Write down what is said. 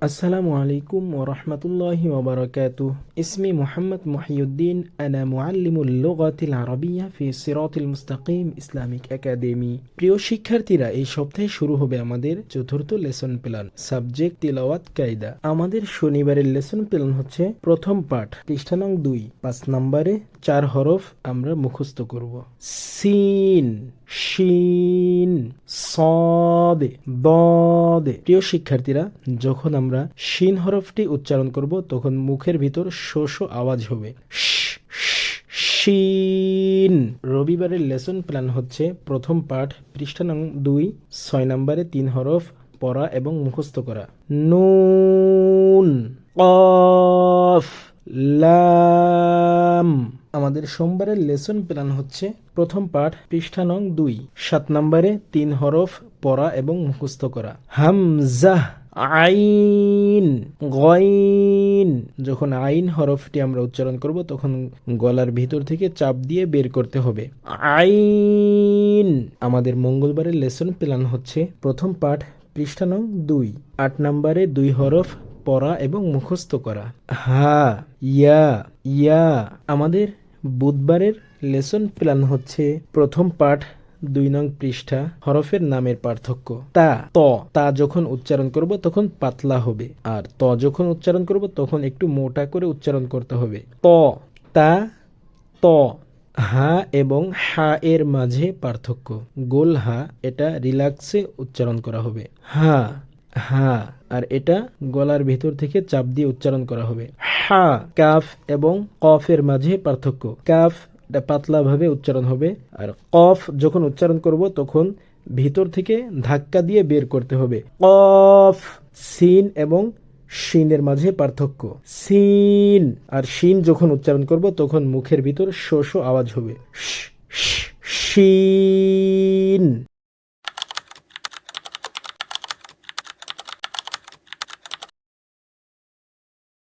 আসসালামু আলাইকুম ওয়া রাহমাতুল্লাহি ওয়া বারাকাতুহু। ইসমি মুহাম্মদ মুহিউদ্দিন, আনা মুআল্লিমুল লুগাতিল আরাবিয়্যা ফি সিরাতিল মুস্তাকিম ইসলামিক একাডেমি। প্রিয় শিক্ষার্থীরা, এই সপ্তাহে শুরু হবে আমাদের চতুর্থ লেসন প্ল্যান, সাবজেক্ট তিলাওয়াত কায়দা। আমাদের শনিবারের লেসন প্ল্যান হচ্ছে প্রথম পাঠ, পৃষ্ঠা নং 2। 5 নম্বরে 4 হরফ আমরা মুখস্থ করব। সিন, শিন, সদ, দদ। প্রিয় শিক্ষার্থীরা, যখন আমরা শিন হরফটি উচ্চারণ করব তখন মুখের ভিতর শো শো আওয়াজ হবে, শিন। রবিবারের লেসন প্ল্যান হচ্ছে প্রথম পাঠ, পৃষ্ঠা নং 2। 6 নম্বরে 3 হরফ পড়া এবং মুখস্থ করা। নুন, কফ, লাম। আমাদের সোমবারের লেসন প্ল্যান হচ্ছে প্রথম পাঠ, পৃষ্ঠা নং 2। 7 নম্বরে 3 হরফ পড়া এবং মুখস্থ করা। হামজাহ, আইন, গইন। যখন আইন হরফটি আমরা উচ্চারণ করব তখন গলার ভিতর থেকে চাপ দিয়ে বের করতে হবে, আইন। আমাদের মঙ্গলবারের লেসন প্ল্যান হচ্ছে প্রথম পাঠ, পৃষ্ঠা নং 2। 8 নম্বরে 2 হরফ পড়া এবং মুখস্থ করা। হা, ইয়া, ইয়া। আমাদের বুধবারের লেসন প্ল্যান হচ্ছে প্রথম পাঠ, 2 নং পৃষ্ঠা, হরফের নামের পার্থক্য। তা, ত। তা যখন উচ্চারণ করব তখন পাতলা হবে, আর ত যখন উচ্চারণ করব তখন একটু মোটা করে উচ্চারণ করতে হবে। ত, তা, ত। হা এবং হা এর মাঝে পার্থক্য। গোল হা, এটা রিল্যাক্সে উচ্চারণ করা হবে। হা, হা। আর এটা গলার ভিতর থেকে চাপ দিয়ে উচ্চারণ করা হবে, হা। কাফ এবং কফের মাঝে পার্থক্য। কাফ এটা পাতলা ভাবে উচ্চারণ হবে, আর কফ যখন উচ্চারণ করব তখন ভিতর থেকে ধাক্কা দিয়ে বের করতে হবে, কফ। সিন এবং শিনের মাঝে পার্থক্য। সিন আর শিন যখন উচ্চারণ করব তখন মুখের ভিতর শো শো আওয়াজ হবে, শিন।